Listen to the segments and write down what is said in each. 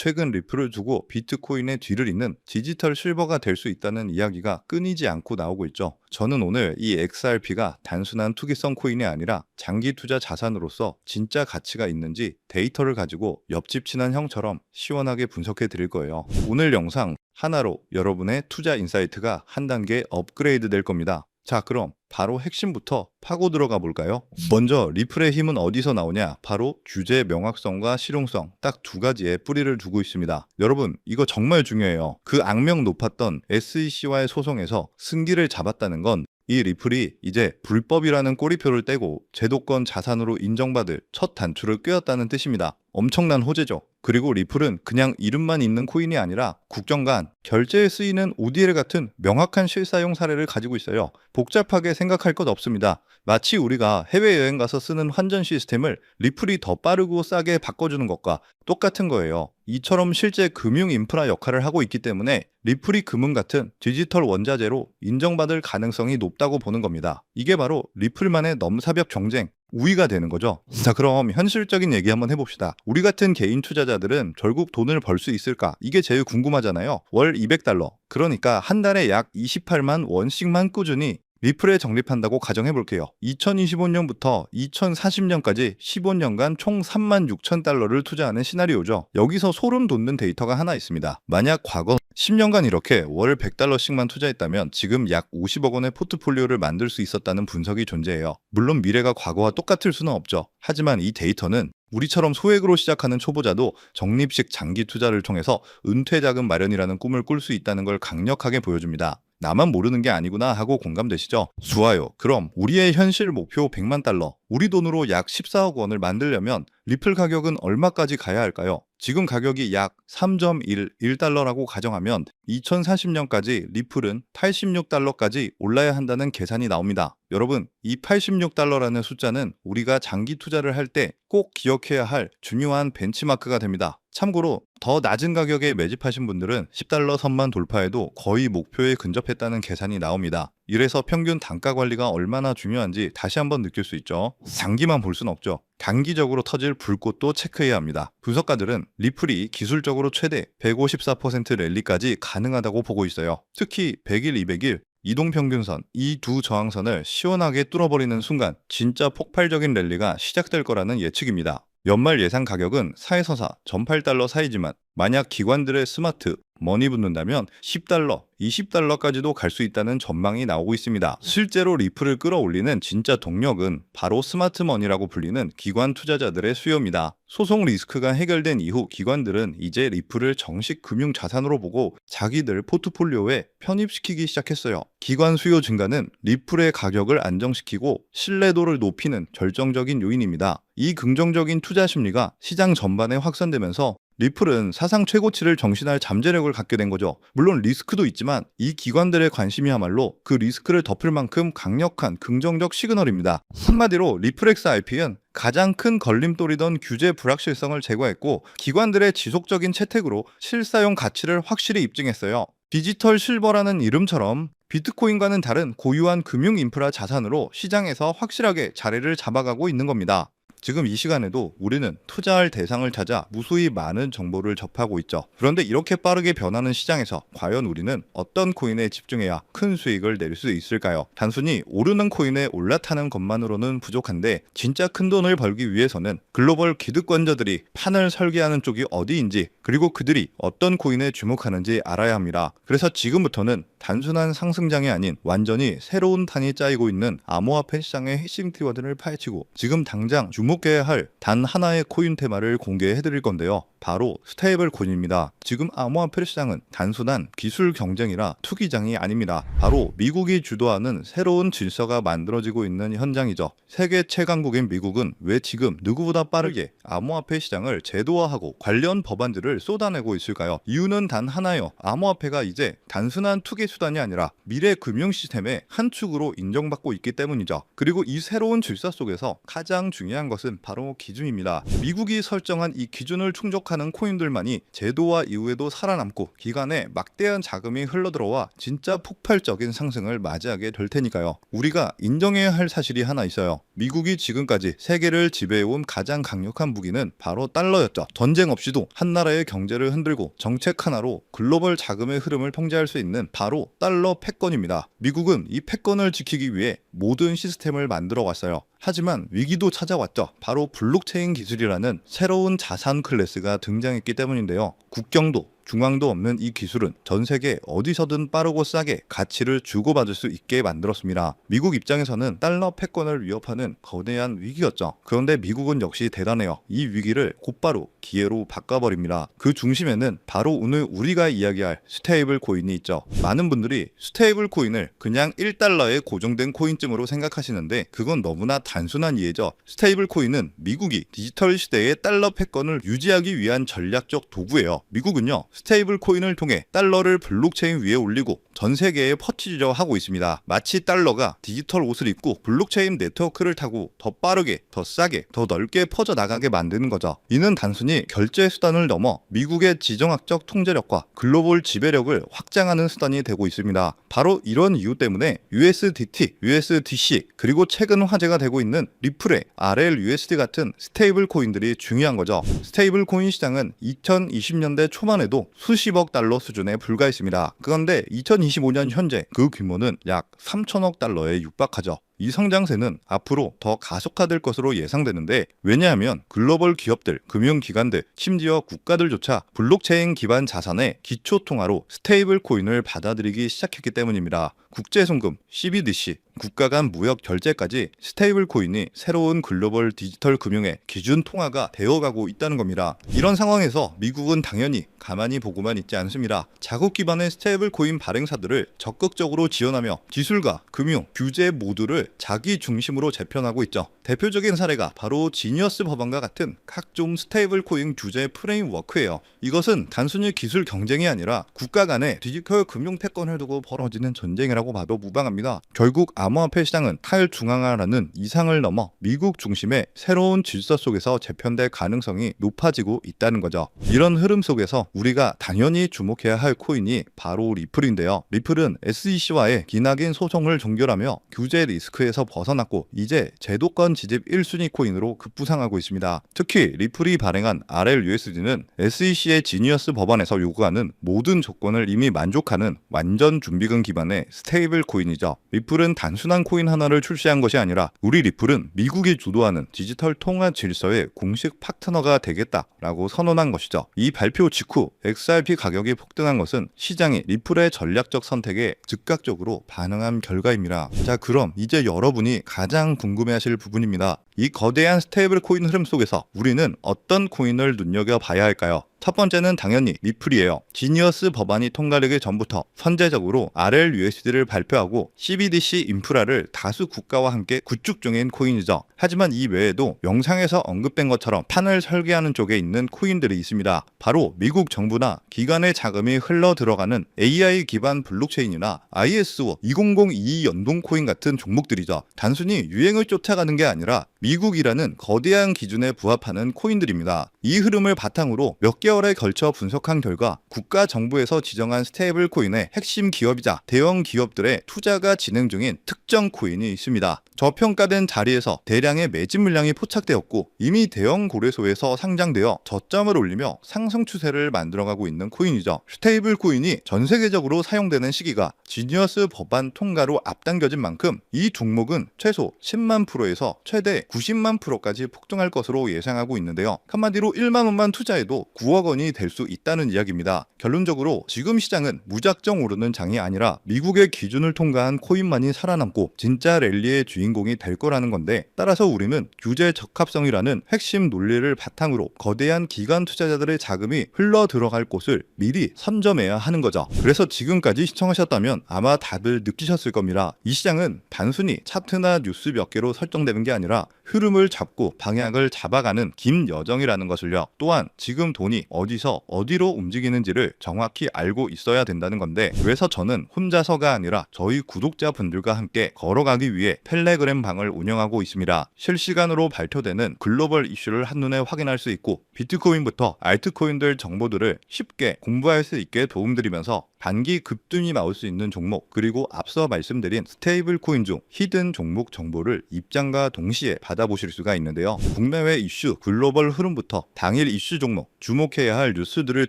최근 리플을 두고 비트코인의 뒤를 잇는 디지털 실버가 될 수 있다는 이야기가 끊이지 않고 나오고 있죠. 저는 오늘 이 XRP가 단순한 투기성 코인이 아니라 장기 투자 자산으로서 진짜 가치가 있는지 데이터를 가지고 옆집 친한 형처럼 시원하게 분석해 드릴 거예요. 오늘 영상 하나로 여러분의 투자 인사이트가 한 단계 업그레이드 될 겁니다. 자, 그럼 바로 핵심부터 파고 들어가 볼까요? 먼저 리플의 힘은 어디서 나오냐? 바로 규제 명확성과 실용성 딱 두 가지에 뿌리를 두고 있습니다. 여러분, 이거 정말 중요해요. 그 악명 높았던 SEC와의 소송에서 승기를 잡았다는 건 이 리플이 이제 불법이라는 꼬리표를 떼고 제도권 자산으로 인정받을 첫 단추를 꿰었다는 뜻입니다. 엄청난 호재죠. 그리고 리플은 그냥 이름만 있는 코인이 아니라 국정 간 결제에 쓰이는 ODL 같은 명확한 실사용 사례를 가지고 있어요. 복잡하게 생각할 것 없습니다. 마치 우리가 해외여행 가서 쓰는 환전 시스템을 리플이 더 빠르고 싸게 바꿔주는 것과 똑같은 거예요. 이처럼 실제 금융 인프라 역할을 하고 있기 때문에 리플이 금은 같은 디지털 원자재로 인정받을 가능성이 높다고 보는 겁니다. 이게 바로 리플만의 넘사벽 경쟁, 우위가 되는 거죠. 자, 그럼 현실적인 얘기 한번 해봅시다. 우리 같은 개인 투자자들은 결국 돈을 벌 수 있을까? 이게 제일 궁금하잖아요. 월 $200, 그러니까 한 달에 약 28만 원씩만 꾸준히 리플에 적립한다고 가정해볼게요. 2025년부터 2040년까지 15년간 총 36,000달러를 투자하는 시나리오죠. 여기서 소름 돋는 데이터가 하나 있습니다. 만약 과거 10년간 이렇게 월 $100씩만 투자했다면 지금 약 50억 원의 포트폴리오를 만들 수 있었다는 분석이 존재해요. 물론 미래가 과거와 똑같을 수는 없죠. 하지만 이 데이터는 우리처럼 소액으로 시작하는 초보자도 적립식 장기 투자를 통해서 은퇴 자금 마련이라는 꿈을 꿀 수 있다는 걸 강력하게 보여줍니다. 나만 모르는 게 아니구나 하고 공감되시죠? 좋아요. 그럼 우리의 현실 목표 100만 달러, 우리 돈으로 약 14억 원을 만들려면 리플 가격은 얼마까지 가야 할까요? 지금 가격이 약 3.11달러라고 가정하면 2040년까지 리플은 86달러까지 올라야 한다는 계산이 나옵니다. 여러분, 이 86달러라는 숫자는 우리가 장기 투자를 할 때 꼭 기억해야 할 중요한 벤치마크가 됩니다. 참고로 더 낮은 가격에 매집하신 분들은 10달러 선만 돌파해도 거의 목표에 근접했다는 계산이 나옵니다. 이래서 평균 단가 관리가 얼마나 중요한지 다시 한번 느낄 수 있죠. 장기만 볼 순 없죠. 단기적으로 터질 불꽃도 체크해야 합니다. 분석가들은 리플이 기술적으로 최대 154% 랠리까지 가능하다고 보고 있어요. 특히 100일, 200일 이동평균선, 이 두 저항선을 시원하게 뚫어버리는 순간 진짜 폭발적인 랠리가 시작될 거라는 예측입니다. 연말 예상 가격은 4에서 4, 1.8달러 사이지만 만약 기관들의 스마트 머니 붙는다면 10달러, 20달러까지도 갈 수 있다는 전망이 나오고 있습니다. 실제로 리플을 끌어올리는 진짜 동력은 바로 스마트 머니라고 불리는 기관 투자자들의 수요입니다. 소송 리스크가 해결된 이후 기관들은 이제 리플을 정식 금융 자산으로 보고 자기들 포트폴리오에 편입시키기 시작했어요. 기관 수요 증가는 리플의 가격을 안정시키고 신뢰도를 높이는 결정적인 요인입니다. 이 긍정적인 투자 심리가 시장 전반에 확산되면서 리플은 사상 최고치를 정신할 잠재력을 갖게 된 거죠. 물론 리스크도 있지만 이 기관들의 관심이야말로 그 리스크를 덮을 만큼 강력한 긍정적 시그널입니다. 한마디로 리플 XRP는 가장 큰 걸림돌이던 규제 불확실성을 제거했고 기관들의 지속적인 채택으로 실사용 가치를 확실히 입증했어요. 디지털 실버라는 이름처럼 비트코인과는 다른 고유한 금융 인프라 자산으로 시장에서 확실하게 자리를 잡아가고 있는 겁니다. 지금 이 시간에도 우리는 투자할 대상을 찾아 무수히 많은 정보를 접하고 있죠. 그런데 이렇게 빠르게 변하는 시장에서 과연 우리는 어떤 코인에 집중해야 큰 수익을 낼 수 있을까요? 단순히 오르는 코인에 올라타는 것만으로는 부족한데 진짜 큰 돈을 벌기 위해서는 글로벌 기득권자들이 판을 설계하는 쪽이 어디인지 그리고 그들이 어떤 코인에 주목하는지 알아야 합니다. 그래서 지금부터는 단순한 상승장이 아닌 완전히 새로운 탄이 짜이고 있는 암호화폐 시장의 핵심 키워드를 파헤치고 지금 당장 주목해야 할 단 하나의 코인 테마를 공개해 드릴 건데요. 바로 스테이블 코인입니다. 지금 암호화폐 시장은 단순한 기술 경쟁이라 투기장이 아닙니다. 바로 미국이 주도하는 새로운 질서가 만들어지고 있는 현장이죠. 세계 최강국인 미국은 왜 지금 누구보다 빠르게 암호화폐 시장을 제도화하고 관련 법안들을 쏟아내고 있을까요? 이유는 단 하나요. 암호화폐가 이제 단순한 투기 수단이 아니라 미래 금융 시스템의 한 축으로 인정받고 있기 때문이죠. 그리고 이 새로운 질서 속에서 가장 중요한 것은 바로 기준입니다. 미국이 설정한 이 기준을 충족하지 생각하는 코인들만이 제도화 이후에도 살아남고 기간에 막대한 자금이 흘러들어와 진짜 폭발적인 상승을 맞이하게 될 테니까요. 우리가 인정해야 할 사실이 하나 있어요. 미국이 지금까지 세계를 지배해온 가장 강력한 무기는 바로 달러였죠. 전쟁 없이도 한 나라의 경제를 흔들고 정책 하나로 글로벌 자금의 흐름을 통제할 수 있는 바로 달러 패권입니다. 미국은 이 패권을 지키기 위해 모든 시스템을 만들어 왔어요. 하지만 위기도 찾아왔죠. 바로 블록체인 기술이라는 새로운 자산 클래스가 등장했기 때문인데요. 국경도 중앙도 없는 이 기술은 전 세계 어디서든 빠르고 싸게 가치를 주고받을 수 있게 만들었습니다. 미국 입장에서는 달러 패권을 위협하는 거대한 위기였죠. 그런데 미국은 역시 대단해요. 이 위기를 곧바로 기회로 바꿔버립니다. 그 중심에는 바로 오늘 우리가 이야기할 스테이블 코인이 있죠. 많은 분들이 스테이블 코인을 그냥 1달러에 고정된 코인쯤으로 생각하시는데 그건 너무나 단순한 이해죠. 스테이블 코인은 미국이 디지털 시대의 달러 패권을 유지하기 위한 전략적 도구예요. 미국은요, 스테이블 코인을 통해 달러를 블록체인 위에 올리고 전 세계에 퍼치려 하고 있습니다. 마치 달러가 디지털 옷을 입고 블록체인 네트워크를 타고 더 빠르게, 더 싸게, 더 넓게 퍼져나가게 만드는 거죠. 이는 단순히 결제 수단을 넘어 미국의 지정학적 통제력과 글로벌 지배력을 확장하는 수단이 되고 있습니다. 바로 이런 이유 때문에 USDT, USDC, 그리고 최근 화제가 되고 있는 리플의 RLUSD 같은 스테이블 코인들이 중요한 거죠. 스테이블 코인 시장은 2020년대 초반에도 수십억 달러 수준에 불과했습니다. 그런데 2025년 현재 그 규모는 약 3천억 달러에 육박하죠. 이 성장세는 앞으로 더 가속화될 것으로 예상되는데, 왜냐하면 글로벌 기업들, 금융기관들, 심지어 국가들조차 블록체인 기반 자산의 기초통화로 스테이블 코인을 받아들이기 시작했기 때문입니다. 국제송금, CBDC, 국가 간 무역 결제까지 스테이블 코인이 새로운 글로벌 디지털 금융의 기준 통화가 되어가고 있다는 겁니다. 이런 상황에서 미국은 당연히 가만히 보고만 있지 않습니다. 자국 기반의 스테이블 코인 발행사들을 적극적으로 지원하며 기술과 금융, 규제 모두를 자기 중심으로 재편하고 있죠. 대표적인 사례가 바로 지니어스 법안과 같은 각종 스테이블 코인 규제 프레임워크예요. 이것은 단순히 기술 경쟁이 아니라 국가 간의 디지털 금융 패권을 두고 벌어지는 전쟁이라고 봐도 무방합니다. 결국 암호화폐 시장은 탈중앙화라는 이상을 넘어 미국 중심의 새로운 질서 속에서 재편될 가능성이 높아지고 있다는 거죠. 이런 흐름 속에서 우리가 당연히 주목해야 할 코인이 바로 리플인데요. 리플은 SEC와의 기나긴 소송을 종결하며 규제 리스크에서 벗어났고 이제 제도권 지집 1순위 코인으로 급부상하고 있습니다. 특히 리플이 발행한 RLUSD는 SEC의 지니어스 법안에서 요구하는 모든 조건을 이미 만족하는 완전 준비금 기반의 스테이블 코인이죠. 리플은 단순한 코인 하나를 출시한 것이 아니라 우리 리플은 미국이 주도하는 디지털 통화 질서의 공식 파트너가 되겠다라고 선언한 것이죠. 이 발표 직후 XRP 가격이 폭등한 것은 시장이 리플의 전략적 선택에 즉각적으로 반응한 결과입니다. 자, 그럼 이제 여러분이 가장 궁금해하실 부분입니다. 이 거대한 스테이블 코인 흐름 속에서 우리는 어떤 코인을 눈여겨봐야 할까요? 첫 번째는 당연히 리플이에요. 지니어스 법안이 통과되기 전부터 선제적으로 RLUSD를 발표하고 CBDC 인프라를 다수 국가와 함께 구축 중인 코인이죠. 하지만 이 외에도 영상에서 언급된 것처럼 판을 설계하는 쪽에 있는 코인들이 있습니다. 바로 미국 정부나 기관의 자금이 흘러 들어가는 AI 기반 블록체인이나 ISO 2002 연동 코인 같은 종목들이죠. 단순히 유행을 쫓아가는 게 아니라 미국이라는 거대한 기준에 부합하는 코인들입니다. 이 흐름을 바탕으로 몇 개월에 걸쳐 분석한 결과 국가 정부에서 지정한 스테이블 코인의 핵심 기업이자 대형 기업들의 투자가 진행 중인 특정 코인이 있습니다. 저평가된 자리에서 대량의 매집 물량이 포착되었고 이미 대형 거래소에서 상장되어 저점을 올리며 상승 추세를 만들어가고 있는 코인이죠. 스테이블 코인이 전 세계적으로 사용되는 시기가 지니어스 법안 통과로 앞당겨진 만큼 이 종목은 최소 10만 프로에서 최대 90만 프로까지 폭등할 것으로 예상하고 있는데요. 한마디로 1만 원만 투자해도 9억 원이 될 수 있다는 이야기입니다. 결론적으로 지금 시장은 무작정 오르는 장이 아니라 미국의 기준을 통과한 코인만이 살아남고 진짜 랠리의 주인공이 될 거라는 건데, 따라서 우리는 규제 적합성이라는 핵심 논리를 바탕으로 거대한 기관 투자자들의 자금이 흘러 들어갈 곳을 미리 선점해야 하는 거죠. 그래서 지금까지 시청하셨다면 아마 답을 느끼셨을 겁니다. 이 시장은 단순히 차트나 뉴스 몇 개로 설정되는 게 아니라 흐름을 잡고 방향을 잡아가는 긴 여정이라는 것을요. 또한 지금 돈이 어디서 어디로 움직이는지를 정확히 알고 있어야 된다는 건데, 그래서 저는 혼자서가 아니라 저희 구독자분들과 함께 걸어가기 위해 텔레그램 방을 운영하고 있습니다. 실시간으로 발표되는 글로벌 이슈를 한눈에 확인할 수 있고, 비트코인부터 알트코인들 정보들을 쉽게 공부할 수 있게 도움드리면서 단기 급등이 나올 수 있는 종목, 그리고 앞서 말씀드린 스테이블 코인 중 히든 종목 정보를 입장과 동시에 받아보실 수가 있는데요. 국내외 이슈, 글로벌 흐름부터 당일 이슈 종목, 주목해야 할 뉴스들을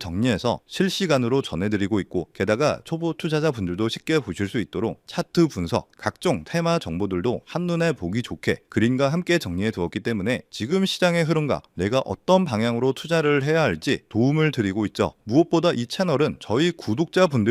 정리해서 실시간으로 전해드리고 있고, 게다가 초보 투자자분들도 쉽게 보실 수 있도록 차트 분석, 각종 테마 정보들도 한눈에 보기 좋게 그림과 함께 정리해 두었기 때문에 지금 시장의 흐름과 내가 어떤 방향으로 투자를 해야 할지 도움을 드리고 있죠. 무엇보다 이 채널은 저희 구독자분들이라면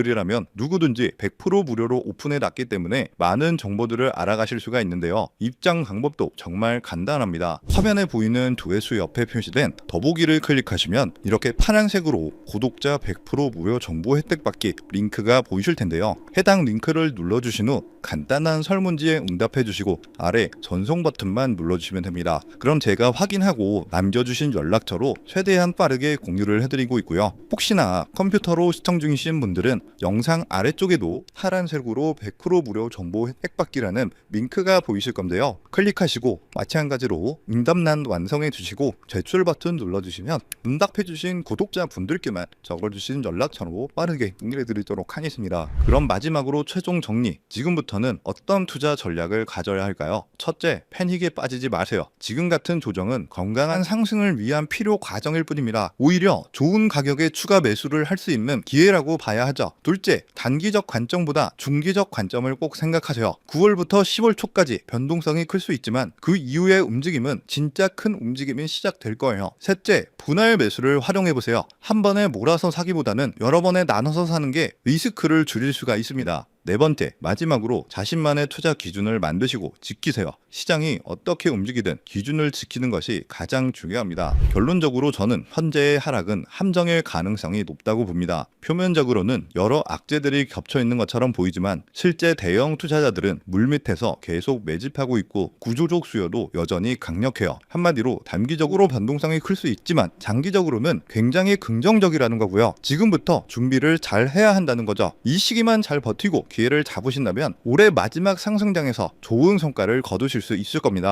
누구든지 100% 무료로 오픈해 놨기 때문에 많은 정보들을 알아가실 수가 있는데요. 입장 방법도 정말 간단합니다. 화면에 보이는 조회수 옆에 표시된 더보기를 클릭하시면 이렇게 파란색으로 구독자 100% 무료 정보 혜택 받기 링크가 보이실 텐데요. 해당 링크를 눌러주신 후 간단한 설문지에 응답해 주시고 아래 전송 버튼만 눌러주시면 됩니다. 그럼 제가 확인하고 남겨주신 연락처로 최대한 빠르게 공유를 해드리고 있고요. 혹시나 컴퓨터로 시청 중이신 분들은 영상 아래쪽에도 파란색으로 100% 무료 정보 혜택 받기라는 링크가 보이실 건데요. 클릭하시고 마찬가지로 응답란 완성해 주시고 제출 버튼 눌러주시면 응답해 주신 구독자분들께만 적어주신 연락처로 빠르게 공유해 드리도록 하겠습니다. 그럼 마지막으로 최종 정리, 지금부터는 어떤 투자 전략을 가져야 할까요? 첫째, 패닉에 빠지지 마세요. 지금 같은 조정은 건강한 상승을 위한 필요 과정일 뿐입니다. 오히려 좋은 가격에 추가 매수를 할 수 있는 기회라고 봐야 하죠. 둘째, 단기적 관점보다 중기적 관점을 꼭 생각하세요. 9월부터 10월 초까지 변동성이 클 수 있지만 그 이후의 움직임은 진짜 큰 움직임이 시작될 거예요. 셋째, 분할 매수를 활용해보세요. 한 번에 몰아서 사기보다는 여러 번에 나눠서 사는 게 리스크를 줄일 수가 있습니다. 네 번째, 마지막으로 자신만의 투자 기준을 만드시고 지키세요. 시장이 어떻게 움직이든 기준을 지키는 것이 가장 중요합니다. 결론적으로 저는 현재의 하락은 함정일 가능성이 높다고 봅니다. 표면적으로는 여러 악재들이 겹쳐 있는 것처럼 보이지만 실제 대형 투자자들은 물밑에서 계속 매집하고 있고 구조적 수요도 여전히 강력해요. 한마디로 단기적으로 변동성이 클 수 있지만 장기적으로는 굉장히 긍정적이라는 거고요. 지금부터 준비를 잘 해야 한다는 거죠. 이 시기만 잘 버티고 기회를 잡으신다면 올해 마지막 상승장에서 좋은 성과를 거두실 수 있을 겁니다.